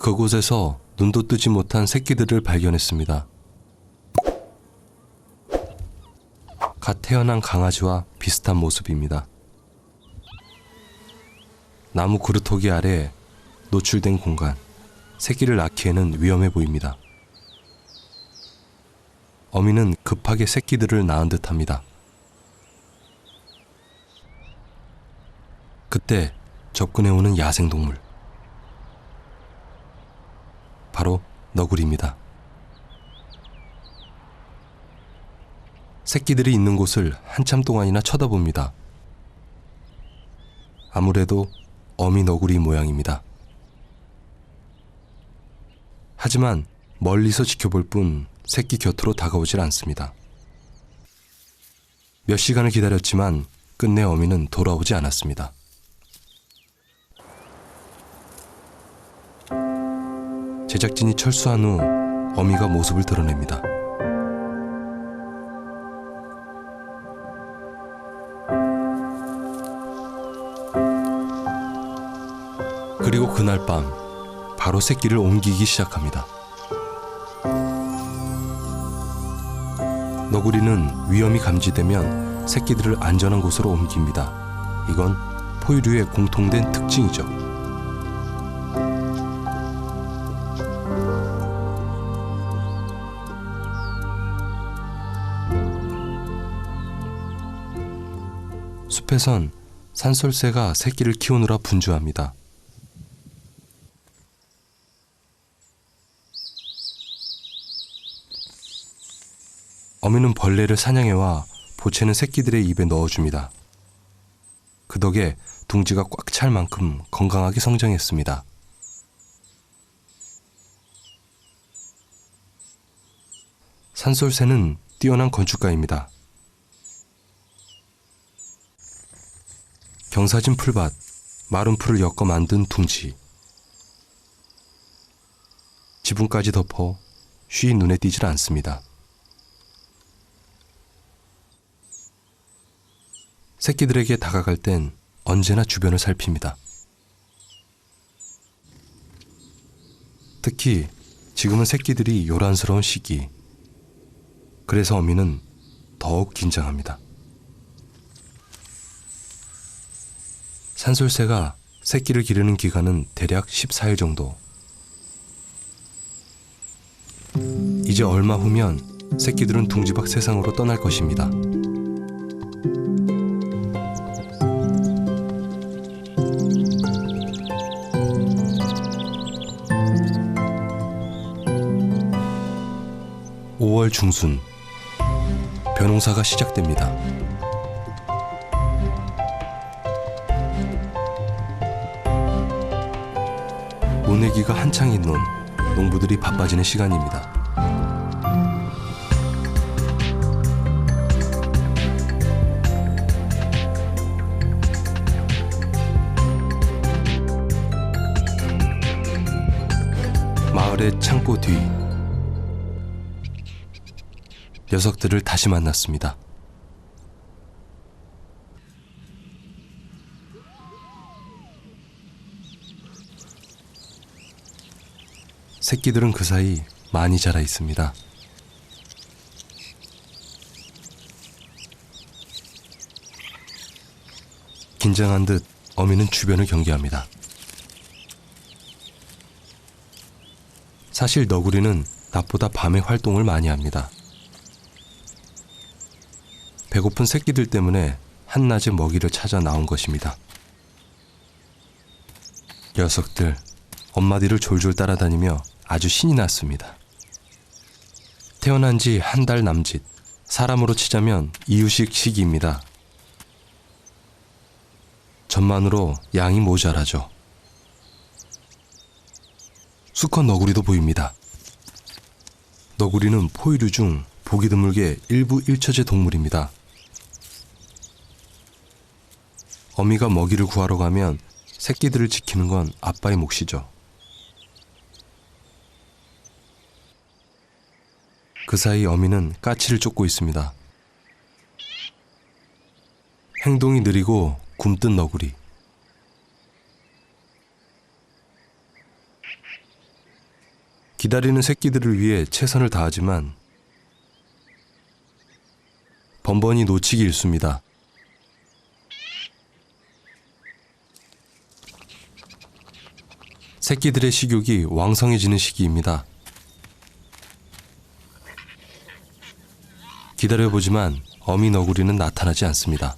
그곳에서 눈도 뜨지 못한 새끼들을 발견했습니다. 갓 태어난 강아지와 비슷한 모습입니다. 나무 그루터기 아래 노출된 공간, 새끼를 낳기에는 위험해 보입니다. 어미는 급하게 새끼들을 낳은 듯합니다. 그때 접근해오는 야생동물, 바로 너구리입니다. 새끼들이 있는 곳을 한참 동안이나 쳐다봅니다. 아무래도 어미 너구리 모양입니다. 하지만 멀리서 지켜볼 뿐 새끼 곁으로 다가오질 않습니다. 몇 시간을 기다렸지만 끝내 어미는 돌아오지 않았습니다. 제작진이 철수한 후 어미가 모습을 드러냅니다. 그리고 그날 밤 바로 새끼를 옮기기 시작합니다. 너구리는 위험이 감지되면 새끼들을 안전한 곳으로 옮깁니다. 이건 포유류의 공통된 특징이죠. 숲에선 산솔새가 새끼를 키우느라 분주합니다. 어미는 벌레를 사냥해와 보채는 새끼들의 입에 넣어줍니다. 그 덕에 둥지가 꽉 찰 만큼 건강하게 성장했습니다. 산솔새는 뛰어난 건축가입니다. 경사진 풀밭, 마른 풀을 엮어 만든 둥지, 지붕까지 덮어 쉬이 눈에 띄질 않습니다. 새끼들에게 다가갈 땐 언제나 주변을 살핍니다. 특히 지금은 새끼들이 요란스러운 시기, 그래서 어미는 더욱 긴장합니다. 산솔새가 새끼를 기르는 기간은 대략 14일 정도. 이제 얼마 후면 새끼들은 둥지 밖 세상으로 떠날 것입니다. (5월) 중순, 벼농사가 시작됩니다. 모내기가 한창인 논, 농부들이 바빠지는 시간입니다. 마을의 창고 뒤, 녀석들을 다시 만났습니다. 새끼들은 그 사이 많이 자라 있습니다. 긴장한 듯 어미는 주변을 경계합니다. 사실 너구리는 낮보다 밤에 활동을 많이 합니다. 배고픈 새끼들 때문에 한낮에 먹이를 찾아 나온 것입니다. 녀석들, 엄마 뒤를 졸졸 따라다니며 아주 신이 났습니다. 태어난 지 한 달 남짓, 사람으로 치자면 이유식 시기입니다. 전만으로 양이 모자라죠. 수컷 너구리도 보입니다. 너구리는 포유류 중 보기 드물게 일부 일처제 동물입니다. 어미가 먹이를 구하러 가면 새끼들을 지키는 건 아빠의 몫이죠. 그 사이 어미는 까치를 쫓고 있습니다. 행동이 느리고 굼뜬 너구리. 기다리는 새끼들을 위해 최선을 다하지만 번번이 놓치기 일쑤입니다. 새끼들의 식욕이 왕성해지는 시기입니다. 기다려보지만 어미 너구리는 나타나지 않습니다.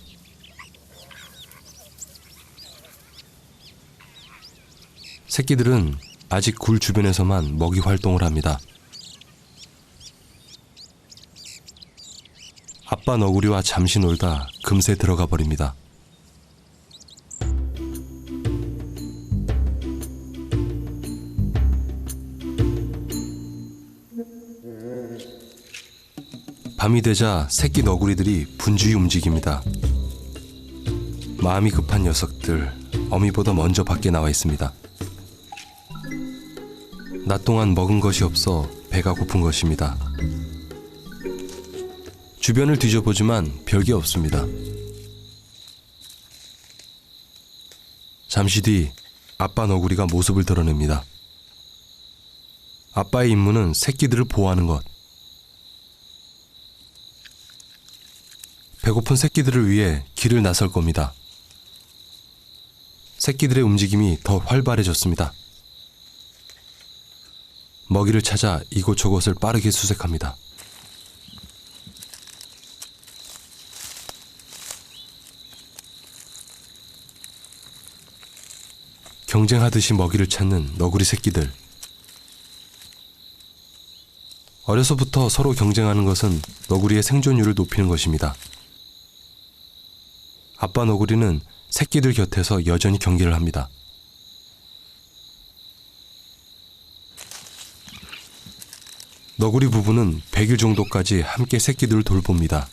새끼들은 아직 굴 주변에서만 먹이 활동을 합니다. 아빠 너구리와 잠시 놀다 금세 들어가 버립니다. 밤이 되자 새끼 너구리들이 분주히 움직입니다. 마음이 급한 녀석들, 어미보다 먼저 밖에 나와 있습니다. 낮 동안 먹은 것이 없어 배가 고픈 것입니다. 주변을 뒤져보지만 별게 없습니다. 잠시 뒤 아빠 너구리가 모습을 드러냅니다. 아빠의 임무는 새끼들을 보호하는 것. 배고픈 새끼들을 위해 길을 나설 겁니다. 새끼들의 움직임이 더 활발해졌습니다. 먹이를 찾아 이곳저곳을 빠르게 수색합니다. 경쟁하듯이 먹이를 찾는 너구리 새끼들. 어려서부터 서로 경쟁하는 것은 너구리의 생존율을 높이는 것입니다. 아빠 너구리는 새끼들 곁에서 여전히 경계를 합니다. 너구리 부부는 100일 정도까지 함께 새끼들을 돌봅니다.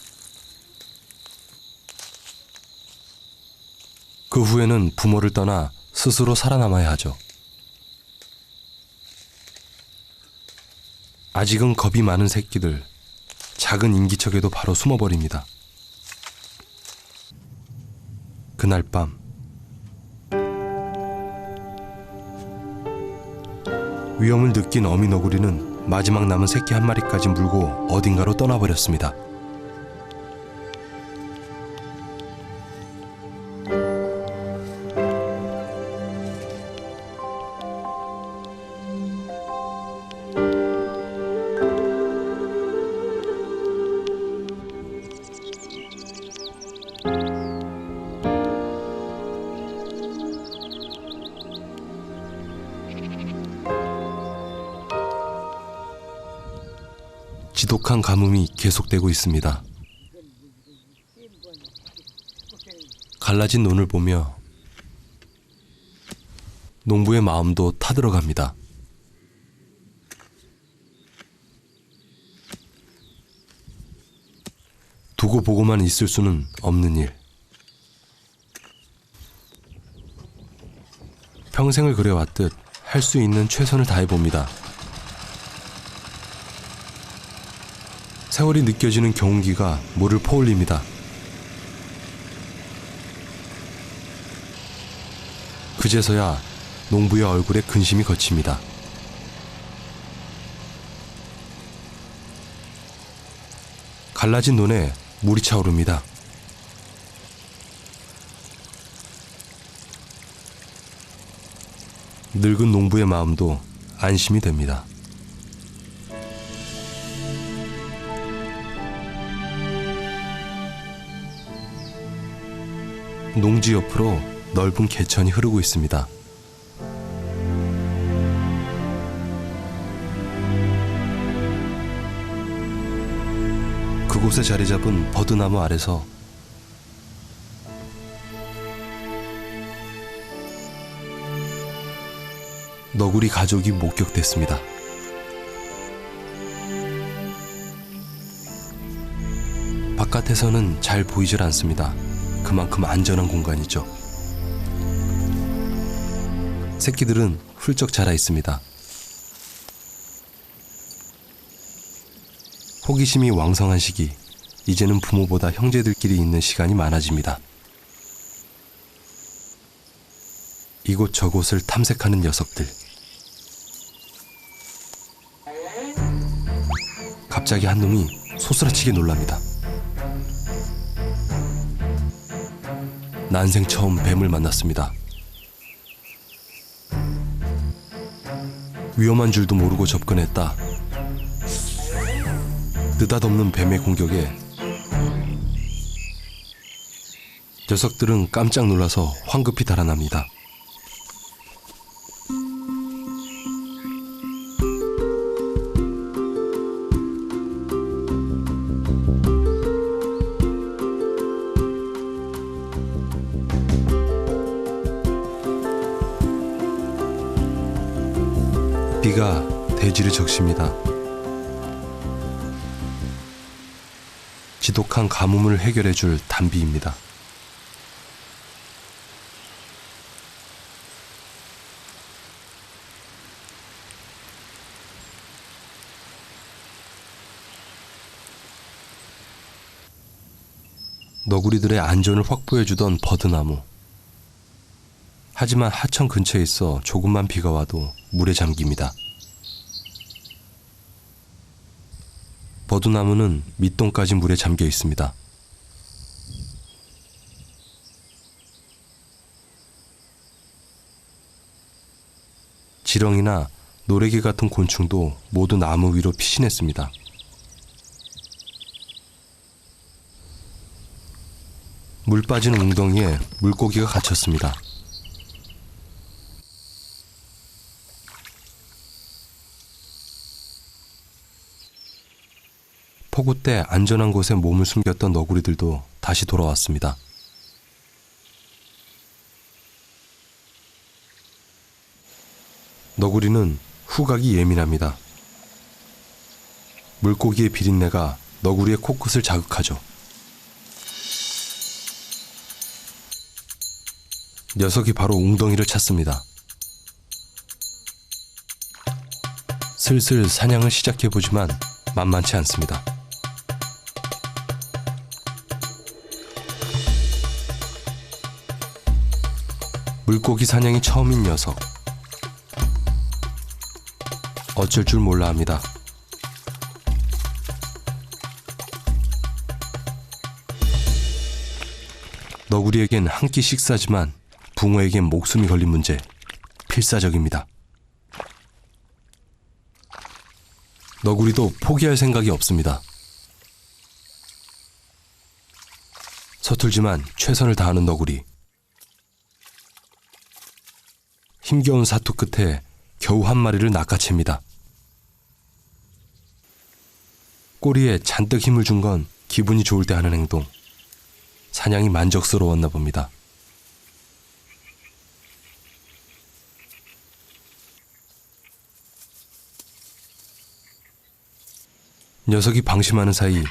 그 후에는 부모를 떠나 스스로 살아남아야 하죠. 아직은 겁이 많은 새끼들, 작은 인기척에도 바로 숨어버립니다. 그날 밤 위험을 느낀 어미 너구리는 마지막 남은 새끼 한 마리까지 물고 어딘가로 떠나버렸습니다. 지독한 가뭄이 계속되고 있습니다. 갈라진 논을 보며 농부의 마음도 타들어갑니다. 두고 보고만 있을 수는 없는 일. 평생을 그려왔듯 할 수 있는 최선을 다해봅니다. 세월이 느껴지는 경운기가 물을 퍼올립니다. 그제서야 농부의 얼굴에 근심이 걷힙니다. 갈라진 논에 물이 차오릅니다. 늙은 농부의 마음도 안심이 됩니다. 농지 옆으로 넓은 개천이 흐르고 있습니다. 그곳에 자리 잡은 버드나무 아래서 너구리 가족이 목격됐습니다. 바깥에서는 잘 보이질 않습니다. 그만큼 안전한 공간이죠. 새끼들은 훌쩍 자라 있습니다. 호기심이 왕성한 시기, 이제는 부모보다 형제들끼리 있는 시간이 많아집니다. 이곳저곳을 탐색하는 녀석들. 갑자기 한 놈이 소스라치게 놀랍니다. 난생 처음 뱀을 만났습니다. 위험한 줄도 모르고 접근했다. 느닷없는 뱀의 공격에 녀석들은 깜짝 놀라서 황급히 달아납니다. 비가 대지를 적십니다. 지독한 가뭄을 해결해줄 단비입니다. 너구리들의 안전을 확보해주던 버드나무. 하지만 하천 근처에 있어 조금만 비가 와도 물에 잠깁니다. 버드나무는 밑동까지 물에 잠겨 있습니다. 지렁이나 노래개 같은 곤충도 모두 나무 위로 피신했습니다. 물 빠지는 웅덩이에 물고기가 갇혔습니다. 폭우 때 안전한 곳에 몸을 숨겼던 너구리들도 다시 돌아왔습니다. 너구리는 후각이 예민합니다. 물고기의 비린내가 너구리의 코끝을 자극하죠. 녀석이 바로 웅덩이를 찾습니다. 슬슬 사냥을 시작해보지만 만만치 않습니다. 물고기 사냥이 처음인 녀석. 어쩔 줄 몰라 합니다. 너구리에겐 한 끼 식사지만 붕어에겐 목숨이 걸린 문제, 필사적입니다. 너구리도 포기할 생각이 없습니다. 서툴지만 최선을 다하는 너구리. 힘겨운 사투 끝에 겨우 한 마리를 낚아챕니다. 꼬리에 잔뜩 힘을 준 건 기분이 좋을 때 하는 행동. 사냥이 만족스러웠나 봅니다. 녀석이 방심하는 사이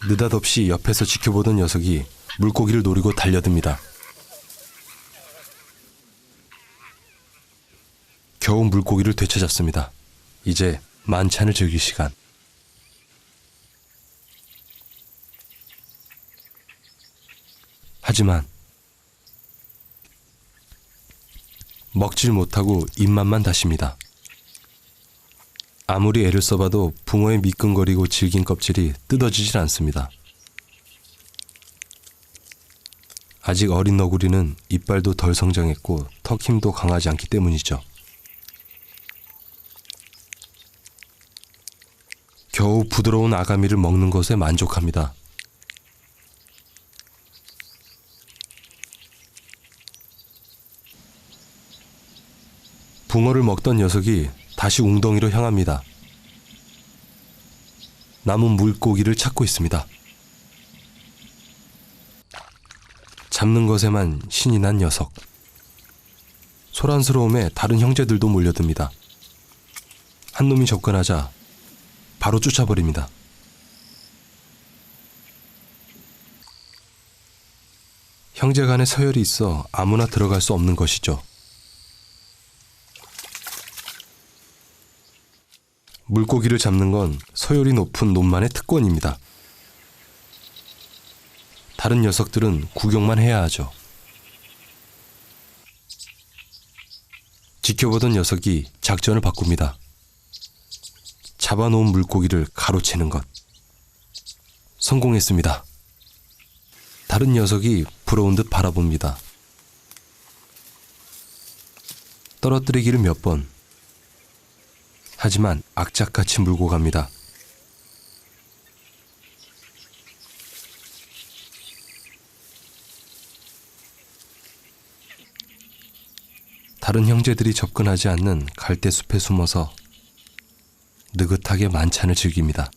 느닷없이 옆에서 지켜보던 녀석이 물고기를 노리고 달려듭니다. 겨우 물고기를 되찾았습니다. 이제 만찬을 즐길 시간. 하지만 먹질 못하고 입맛만 다십니다. 아무리 애를 써봐도 붕어의 미끈거리고 질긴 껍질이 뜯어지질 않습니다. 아직 어린 너구리는 이빨도 덜 성장했고 턱 힘도 강하지 않기 때문이죠. 겨우 부드러운 아가미를 먹는 것에 만족합니다. 붕어를 먹던 녀석이 다시 웅덩이로 향합니다. 남은 물고기를 찾고 있습니다. 잡는 것에만 신이 난 녀석. 소란스러움에 다른 형제들도 몰려듭니다. 한 놈이 접근하자 바로 쫓아버립니다. 형제 간에 서열이 있어 아무나 들어갈 수 없는 것이죠. 물고기를 잡는 건 서열이 높은 놈만의 특권입니다. 다른 녀석들은 구경만 해야 하죠. 지켜보던 녀석이 작전을 바꿉니다. 잡아놓은 물고기를 가로채는 것. 성공했습니다. 다른 녀석이 부러운 듯 바라봅니다. 떨어뜨리기를 몇 번. 하지만 악착같이 물고 갑니다. 다른 형제들이 접근하지 않는 갈대숲에 숨어서 느긋하게 만찬을 즐깁니다.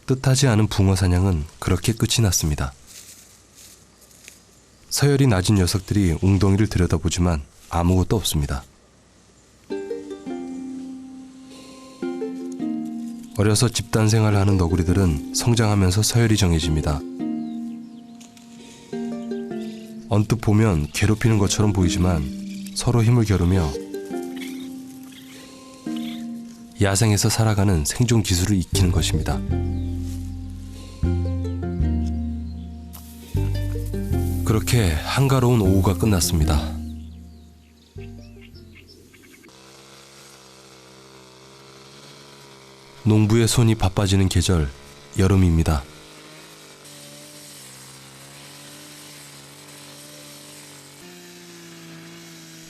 뜻하지 않은 붕어 사냥은 그렇게 끝이 났습니다. 서열이 낮은 녀석들이 웅덩이를 들여다보지만 아무것도 없습니다. 어려서 집단 생활을 하는 너구리들은 성장하면서 서열이 정해집니다. 언뜻 보면 괴롭히는 것처럼 보이지만 서로 힘을 겨루며 야생에서 살아가는 생존 기술을 익히는 것입니다. 그렇게 한가로운 오후가 끝났습니다. 농부의 손이 바빠지는 계절, 여름입니다.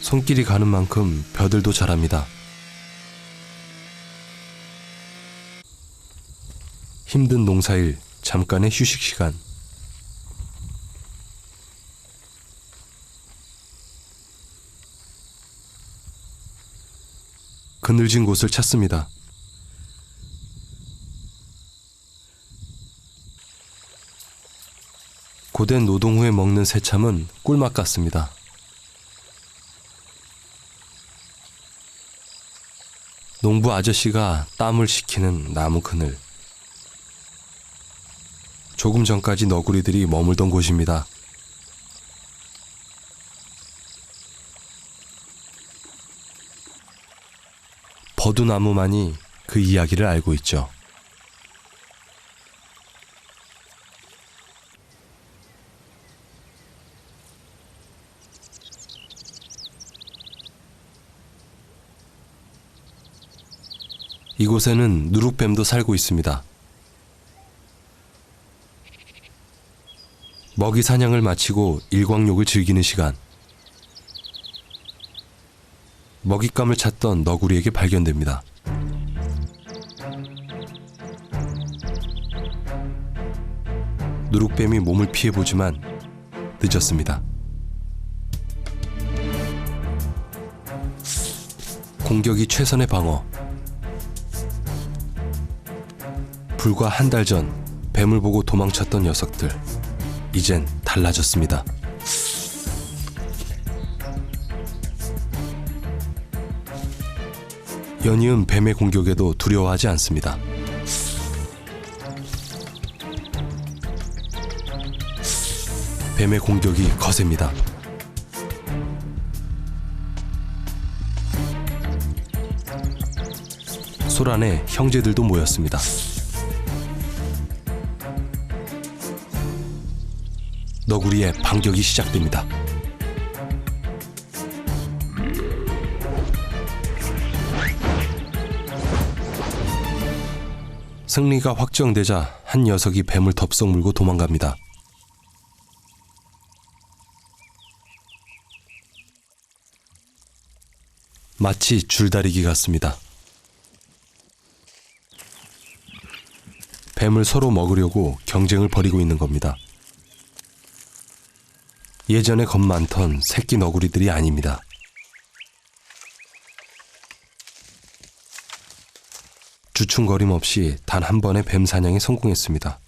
손길이 가는 만큼 벼들도 자랍니다. 힘든 농사일, 잠깐의 휴식 시간. 그늘진 곳을 찾습니다. 고된 노동 후에 먹는 새참은 꿀맛 같습니다. 농부 아저씨가 땀을 식히는 나무 그늘. 조금 전까지 너구리들이 머물던 곳입니다. 버두나무만이 그 이야기를 알고 있죠. 이곳에는 누룩뱀도 살고 있습니다. 먹이 사냥을 마치고 일광욕을 즐기는 시간. 먹잇감을 찾던 너구리에게 발견됩니다. 누룩뱀이 몸을 피해보지만 늦었습니다. 공격이 최선의 방어. 불과 한 달 전 뱀을 보고 도망쳤던 녀석들, 이젠 달라졌습니다. 연이은 뱀의 공격에도 두려워하지 않습니다. 뱀의 공격이 거셉니다. 소란에 형제들도 모였습니다. 너구리의 반격이 시작됩니다. 승리가 확정되자 한 녀석이 뱀을 덥석 물고 도망갑니다. 마치 줄다리기 같습니다. 뱀을 서로 먹으려고 경쟁을 벌이고 있는 겁니다. 예전에 겁 많던 새끼 너구리들이 아닙니다. 주춤거림 없이 단 한 번의 뱀 사냥에 성공했습니다.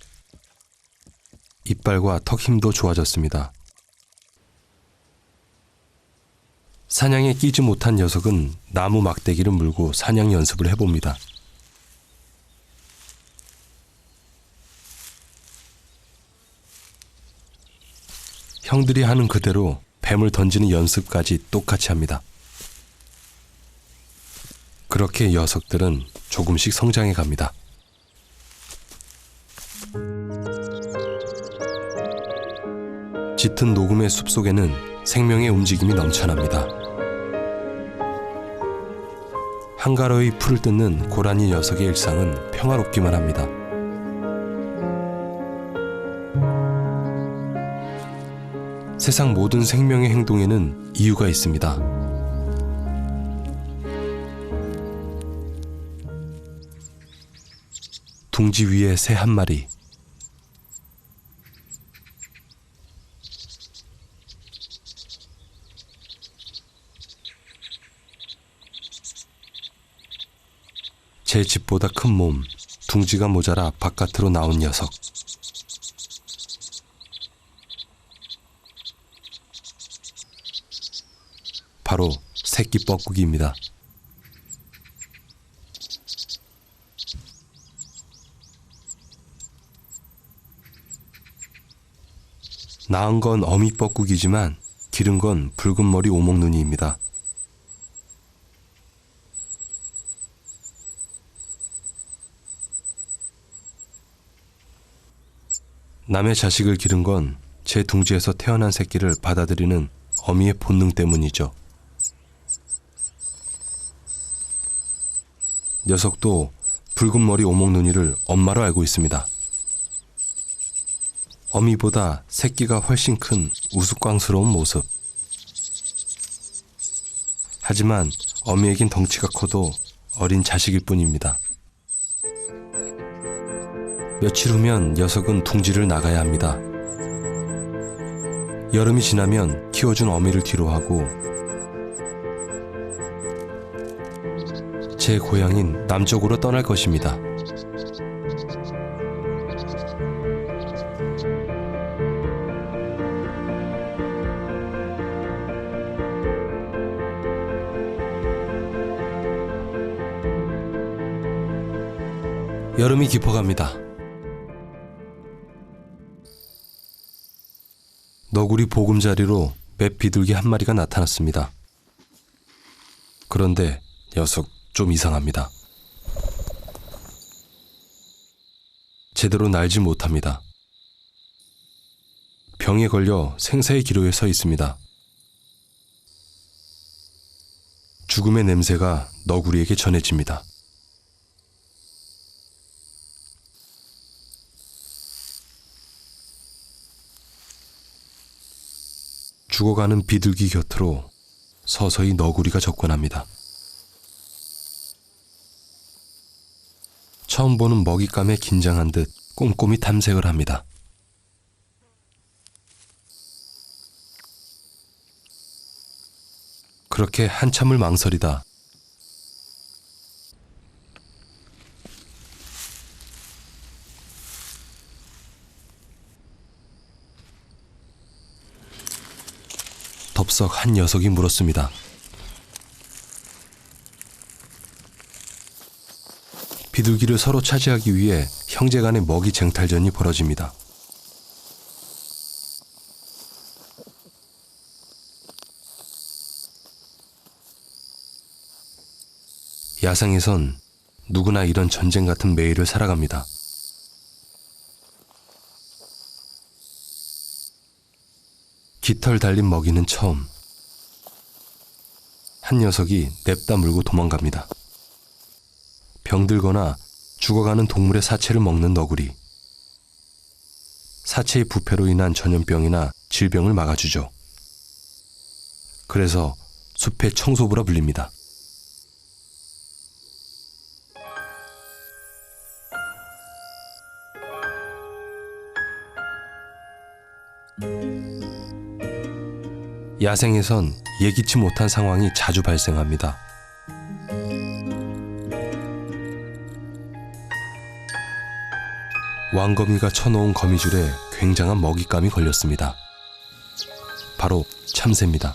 이빨과 턱 힘도 좋아졌습니다. 사냥에 끼지 못한 녀석은 나무 막대기를 물고 사냥 연습을 해봅니다. 형들이 하는 그대로 뱀을 던지는 연습까지 똑같이 합니다. 그렇게 녀석들은 조금씩 성장해 갑니다. 짙은 녹음의 숲속에는 생명의 움직임이 넘쳐납니다. 한가로이 풀을 뜯는 고라니 녀석의 일상은 평화롭기만 합니다. 세상 모든 생명의 행동에는 이유가 있습니다. 둥지 위에 새 한 마리. 제 집보다 큰 몸, 둥지가 모자라 바깥으로 나온 녀석. 바로 새끼 뻐꾸기입니다. 나은 건 어미 뻐꾸기지만 기른 건 붉은 머리 오목눈이입니다. 남의 자식을 기른 건 제 둥지에서 태어난 새끼를 받아들이는 어미의 본능 때문이죠. 녀석도 붉은 머리 오목눈이를 엄마로 알고 있습니다. 어미보다 새끼가 훨씬 큰 우스꽝스러운 모습. 하지만 어미에겐 덩치가 커도 어린 자식일 뿐입니다. 며칠 후면 녀석은 둥지를 나가야 합니다. 여름이 지나면 키워준 어미를 뒤로하고 제 고향인 남쪽으로 떠날 것입니다. 여름이 깊어갑니다. 너구리 보금자리로 맷 비둘기 한 마리가 나타났습니다. 그런데 녀석 좀 이상합니다. 제대로 날지 못합니다. 병에 걸려 생사의 기로에 서 있습니다. 죽음의 냄새가 너구리에게 전해집니다. 죽어가는 비둘기 곁으로 서서히 너구리가 접근합니다. 처음 보는 먹잇감에 긴장한 듯 꼼꼼히 탐색을 합니다. 그렇게 한참을 망설이다 덥석 한 녀석이 물었습니다. 비둘기를 서로 차지하기 위해 형제간의 먹이 쟁탈전이 벌어집니다. 야생에선 누구나 이런 전쟁 같은 매일을 살아갑니다. 깃털 달린 먹이는 처음. 한 녀석이 냅다 물고 도망갑니다. 병들거나 죽어가는 동물의 사체를 먹는 너구리. 사체의 부패로 인한 전염병이나 질병을 막아주죠. 그래서 숲의 청소부라 불립니다. 야생에선 예기치 못한 상황이 자주 발생합니다. 왕거미가 쳐놓은 거미줄에 굉장한 먹잇감이 걸렸습니다. 바로 참새입니다.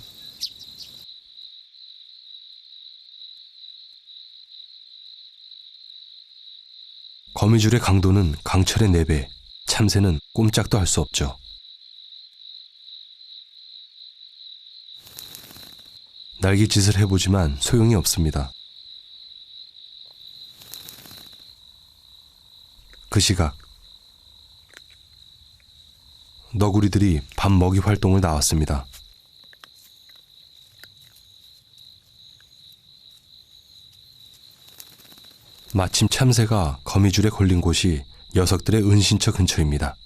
거미줄의 강도는 강철의 4배, 참새는 꼼짝도 할 수 없죠. 날개짓을 해보지만 소용이 없습니다. 그 시각 너구리들이 밤 먹이 활동을 나왔습니다. 마침 참새가 거미줄에 걸린 곳이 녀석들의 은신처 근처입니다.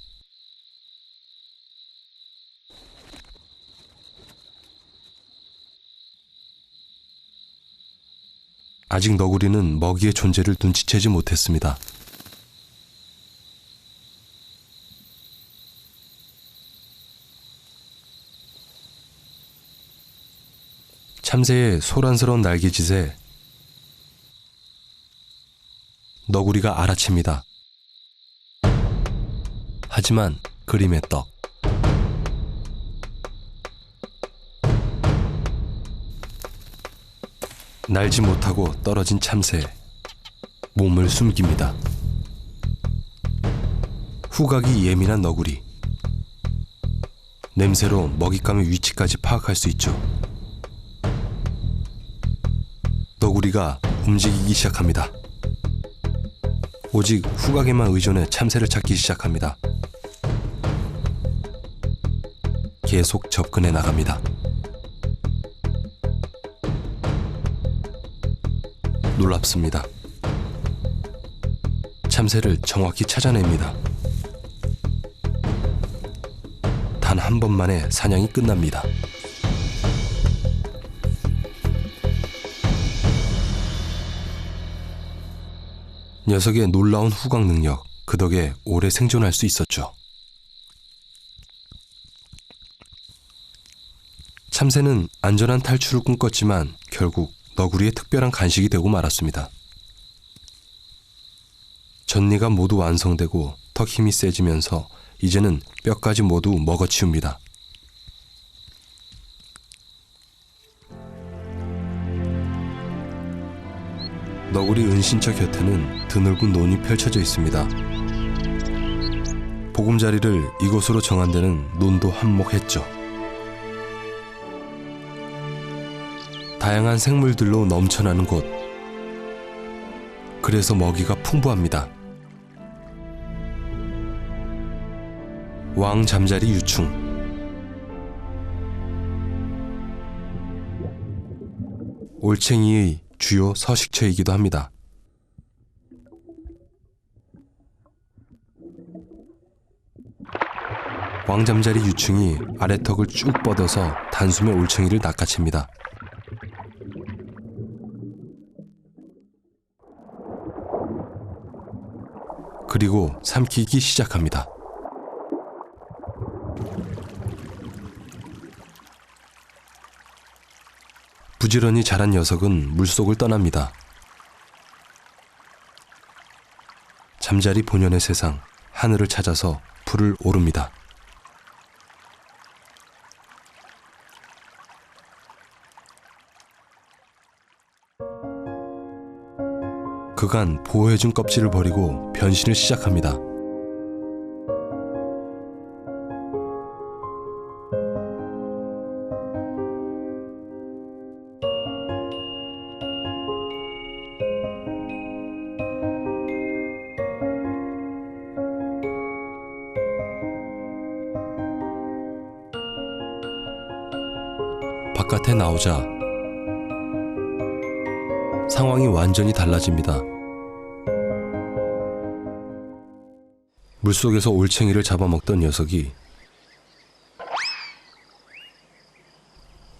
아직 너구리는 먹이의 존재를 눈치채지 못했습니다. 참새의 소란스러운 날개짓에 너구리가 알아챕니다. 하지만 그림의 떡. 날지 못하고 떨어진 참새. 몸을 숨깁니다. 후각이 예민한 너구리. 냄새로 먹잇감의 위치까지 파악할 수 있죠. 너구리가 움직이기 시작합니다. 오직 후각에만 의존해 참새를 찾기 시작합니다. 계속 접근해 나갑니다. 놀랍습니다. 참새를 정확히 찾아냅니다. 단 한 번만에 사냥이 끝납니다. 녀석의 놀라운 후각 능력, 그 덕에 오래 생존할 수 있었죠. 참새는 안전한 탈출을 꿈꿨지만 결국 너구리의 특별한 간식이 되고 말았습니다. 전니가 모두 완성되고 턱 힘이 세지면서 이제는 뼈까지 모두 먹어치웁니다. 너구리 은신처 곁에는 드넓은 논이 펼쳐져 있습니다. 보금자리를 이곳으로 정한 데는 논도 한몫했죠. 다양한 생물들로 넘쳐나는 곳. 그래서 먹이가 풍부합니다. 왕잠자리 유충. 올챙이의 주요 서식처이기도 합니다. 왕잠자리 유충이 아래턱을 쭉 뻗어서 단숨에 올챙이를 낚아챕니다. 그리고 삼키기 시작합니다. 부지런히 자란 녀석은 물속을 떠납니다. 잠자리 본연의 세상, 하늘을 찾아서 불을 오릅니다. 그간 보호해준 껍질을 버리고 변신을 시작합니다. 바깥에 나오자 상황이 완전히 달라집니다. 물속에서 올챙이를 잡아먹던 녀석이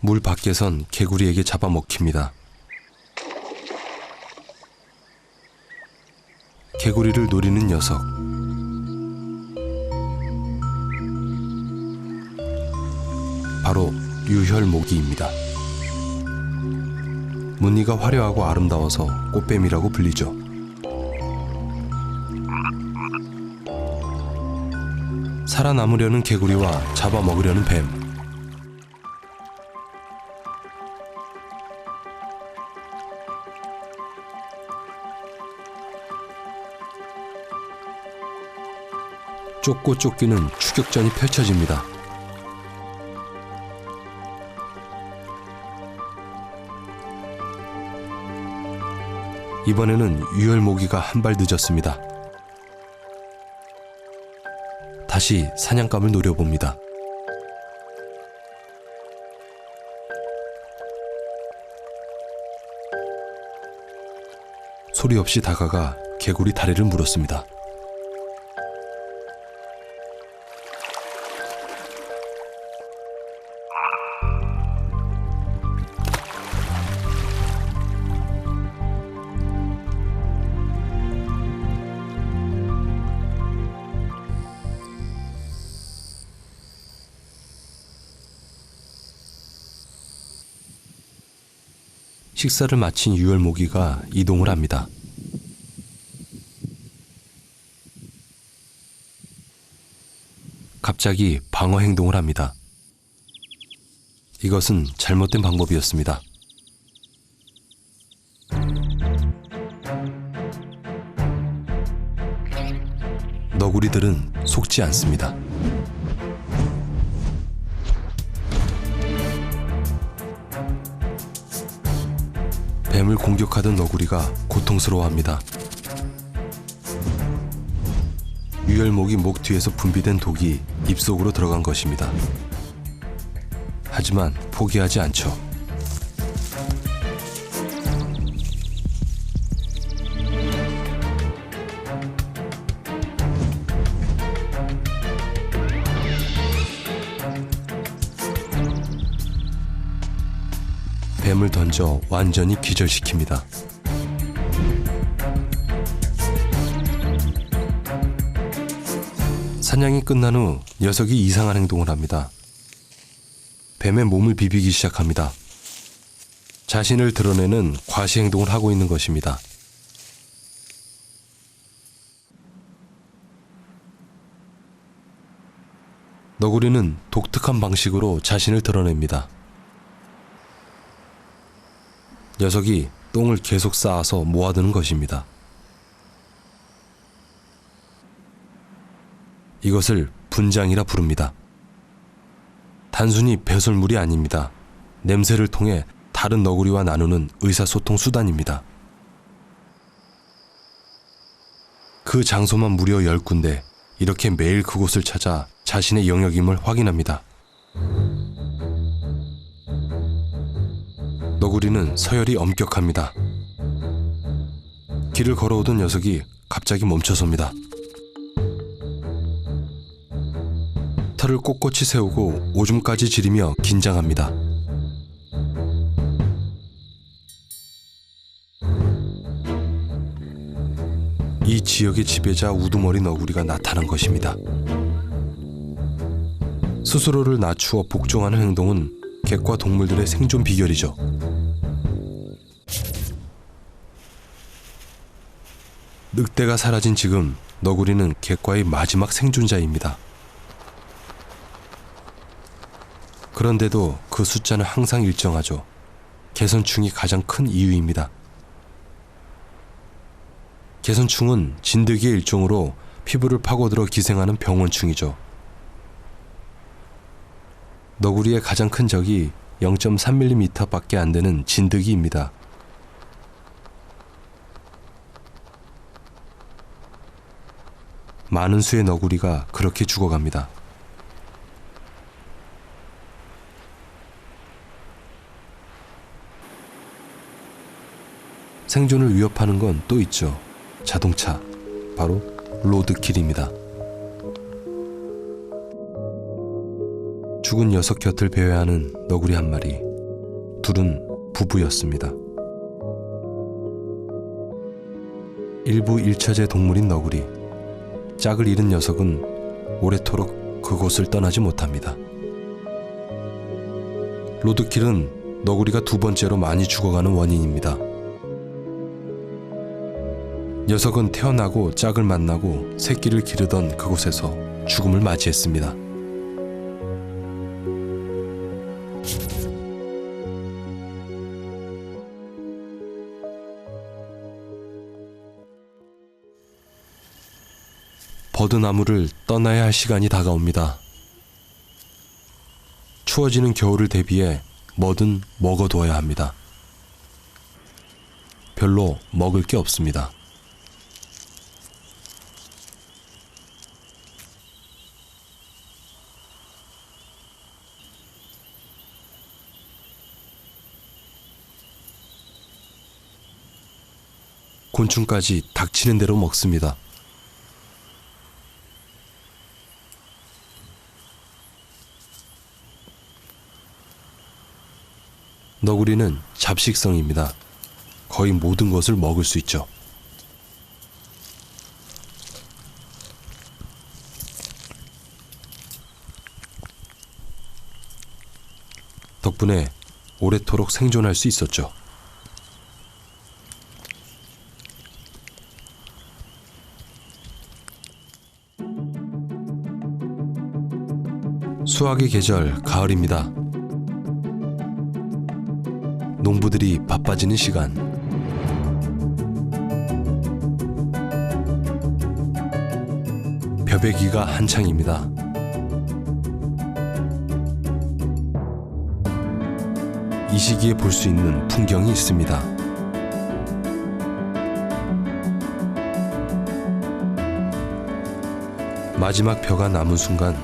물 밖에선 개구리에게 잡아먹힙니다. 개구리를 노리는 녀석. 바로 유혈모기입니다. 무늬가 화려하고 아름다워서 꽃뱀이라고 불리죠. 살아남으려는 개구리와 잡아먹으려는 뱀. 쫓고 쫓기는 추격전이 펼쳐집니다. 이번에는 유혈모기가 한 발 늦었습니다. 다시 사냥감을 노려봅니다. 소리 없이 다가가 개구리 다리를 물었습니다. 식사를 마친 유혈모기가 이동을 합니다. 갑자기 방어 행동을 합니다. 이것은 잘못된 방법이었습니다. 너구리들은 속지 않습니다. 뱀을 공격하던 너구리가 고통스러워합니다. 유혈목이 목 뒤에서 분비된 독이 입속으로 들어간 것입니다. 하지만 포기하지 않죠. 뱀을 던져 완전히 기절시킵니다. 사냥이 끝난 후 녀석이 이상한 행동을 합니다. 뱀의 몸을 비비기 시작합니다. 자신을 드러내는 과시 행동을 하고 있는 것입니다. 너구리는 독특한 방식으로 자신을 드러냅니다. 녀석이 똥을 계속 쌓아서 모아두는 것입니다. 이것을 분장이라 부릅니다. 단순히 배설물이 아닙니다. 냄새를 통해 다른 너구리와 나누는 의사소통 수단입니다. 그 장소만 무려 10군데, 이렇게 매일 그곳을 찾아 자신의 영역임을 확인합니다. 너구리는 서열이 엄격합니다. 길을 걸어오던 녀석이 갑자기 멈춰섭니다. 털을 꼿꼿이 세우고 오줌까지 지리며 긴장합니다. 이 지역의 지배자 우두머리 너구리가 나타난 것입니다. 스스로를 낮추어 복종하는 행동은 객과 동물들의 생존 비결이죠. 늑대가 사라진 지금 너구리는 객과의 마지막 생존자입니다. 그런데도 그 숫자는 항상 일정하죠. 개선충이 가장 큰 이유입니다. 개선충은 진드기의 일종으로 피부를 파고들어 기생하는 병원충이죠. 너구리의 가장 큰 적이 0.3mm 밖에 안 되는 진드기입니다. 많은 수의 너구리가 그렇게 죽어갑니다. 생존을 위협하는 건 또 있죠. 자동차, 바로 로드킬입니다. 죽은 녀석 곁을 배회하는 너구리 한 마리. 둘은 부부였습니다. 일부 일처제 동물인 너구리. 짝을 잃은 녀석은 오래도록 그곳을 떠나지 못합니다. 로드킬은 너구리가 두 번째로 많이 죽어가는 원인입니다. 녀석은 태어나고 짝을 만나고 새끼를 기르던 그곳에서 죽음을 맞이했습니다. 버드나무를 떠나야 할 시간이 다가옵니다. 추워지는 겨울을 대비해 뭐든 먹어두어야 합니다. 별로 먹을 게 없습니다. 곤충까지 닥치는 대로 먹습니다. 너구리는 잡식성입니다. 거의 모든 것을 먹을 수 있죠. 덕분에 오래도록 생존할 수 있었죠. 수확의 계절 가을입니다. 농부들이 바빠지는 시간. 벼베기가 한창입니다. 이 시기에 볼 수 있는 풍경이 있습니다. 마지막 벼가 남은 순간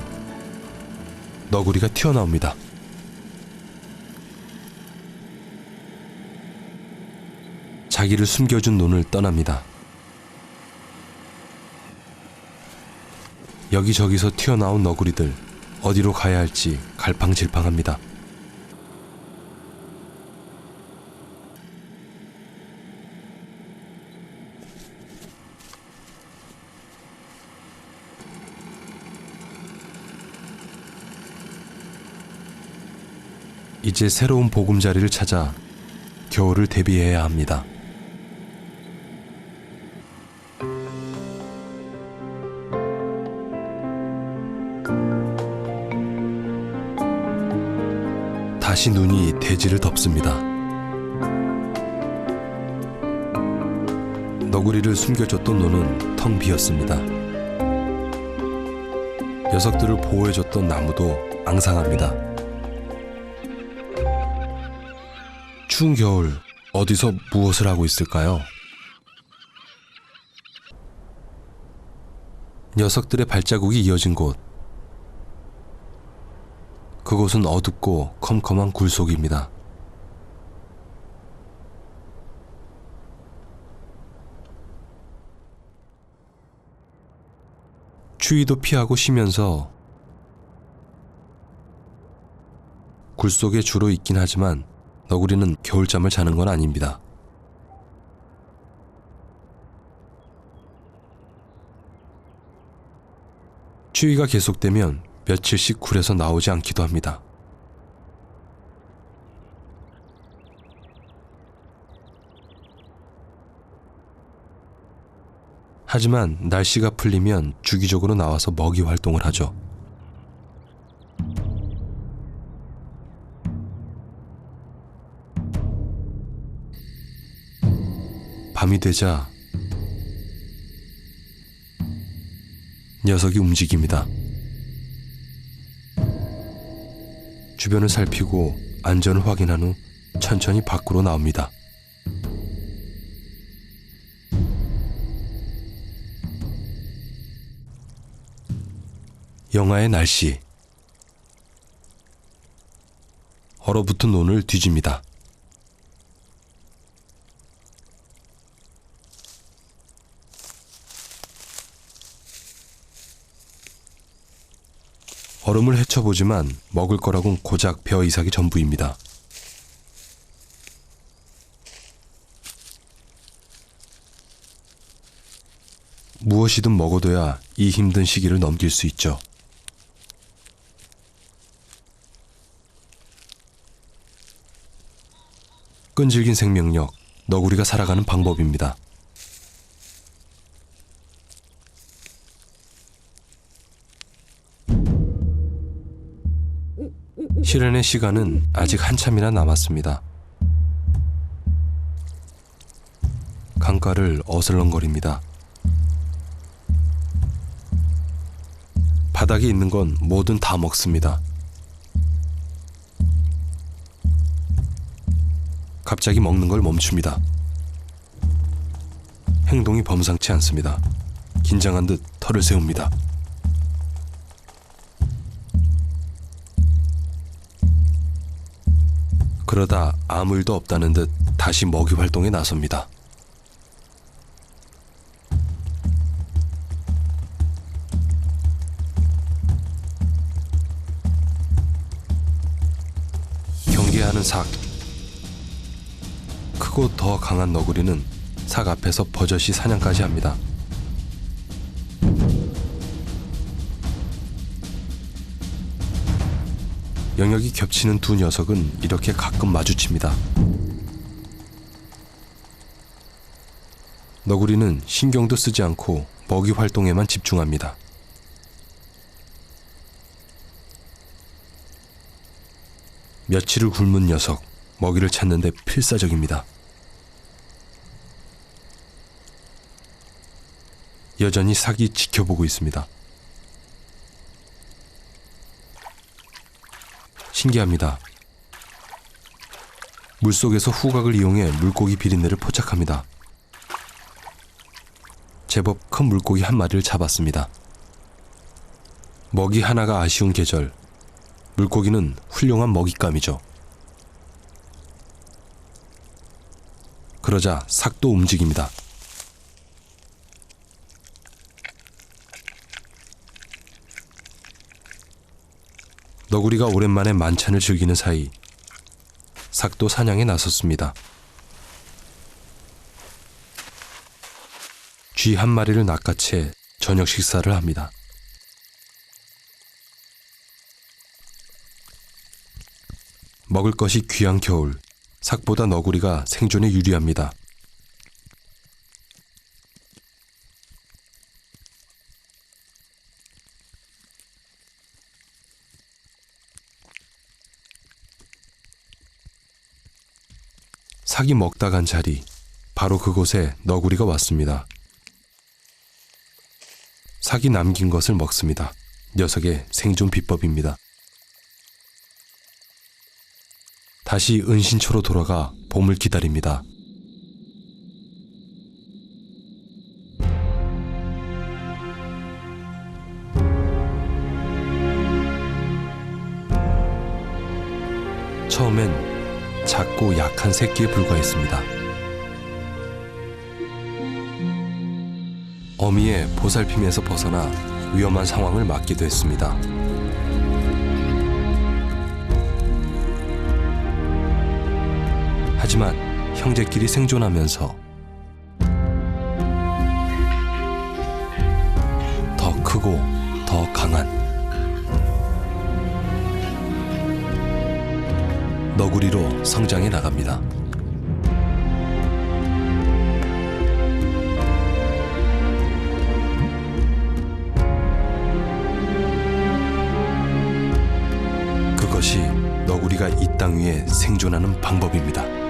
너구리가 튀어나옵니다. 자기를 숨겨준 논을 떠납니다. 여기저기서 튀어나온 너구리들, 어디로 가야 할지 갈팡질팡합니다. 이제 새로운 보금자리를 찾아 겨울을 대비해야 합니다. 다시 눈이 대지를 덮습니다. 너구리를 숨겨줬던 논은 텅 비었습니다. 녀석들을 보호해줬던 나무도 앙상합니다. 추운 겨울 어디서 무엇을 하고 있을까요? 녀석들의 발자국이 이어진 곳. 그곳은 어둡고 컴컴한 굴속입니다. 추위도 피하고 쉬면서 굴속에 주로 있긴 하지만 너구리는 겨울잠을 자는 건 아닙니다. 추위가 계속되면 며칠씩 굴에서 나오지 않기도 합니다. 하지만 날씨가 풀리면 주기적으로 나와서 먹이 활동을 하죠. 밤이 되자 녀석이 움직입니다. 주변을 살피고 안전을 확인한 후 천천히 밖으로 나옵니다. 영하의 날씨. 얼어붙은 논을 뒤집니다. 얼음을 헤쳐보지만 먹을 거라곤 고작 벼 이삭이 전부입니다. 무엇이든 먹어둬야 이 힘든 시기를 넘길 수 있죠. 끈질긴 생명력, 너구리가 살아가는 방법입니다. 실현의 시간은 아직 한참이나 남았습니다. 강가를 어슬렁거립니다. 바닥에 있는 건 뭐든 다 먹습니다. 갑자기 먹는 걸 멈춥니다. 행동이 범상치 않습니다. 긴장한 듯 털을 세웁니다. 그러다 아무 일도 없다는 듯 다시 먹이 활동에 나섭니다. 경계하는 삭. 크고 더 강한 너구리는 삭 앞에서 버젓이 사냥까지 합니다. 영역이 겹치는 두 녀석은 이렇게 가끔 마주칩니다. 너구리는 신경도 쓰지 않고 먹이 활동에만 집중합니다. 며칠을 굶은 녀석, 먹이를 찾는데 필사적입니다. 여전히 삭이 지켜보고 있습니다. 신기합니다. 물속에서 후각을 이용해 물고기 비린내를 포착합니다. 제법 큰 물고기 한 마리를 잡았습니다. 먹이 하나가 아쉬운 계절, 물고기는 훌륭한 먹잇감이죠. 그러자 삭도 움직입니다. 너구리가 오랜만에 만찬을 즐기는 사이 삭도 사냥에 나섰습니다. 쥐 한 마리를 낚아채 저녁 식사를 합니다. 먹을 것이 귀한 겨울, 삭보다 너구리가 생존에 유리합니다. 삭이 먹다 간 자리, 바로 그곳에 너구리가 왔습니다. 삭이 남긴 것을 먹습니다. 녀석의 생존 비법입니다. 다시 은신처로 돌아가 봄을 기다립니다. 처음엔 작고 약한 새끼에 불과했습니다. 어미의 보살핌에서 벗어나 위험한 상황을 맞기도 했습니다. 하지만 형제끼리 생존하면서 더 크고 더 강한 너구리로 성장해 나갑니다. 그것이 너구리가 이 땅 위에 생존하는 방법입니다.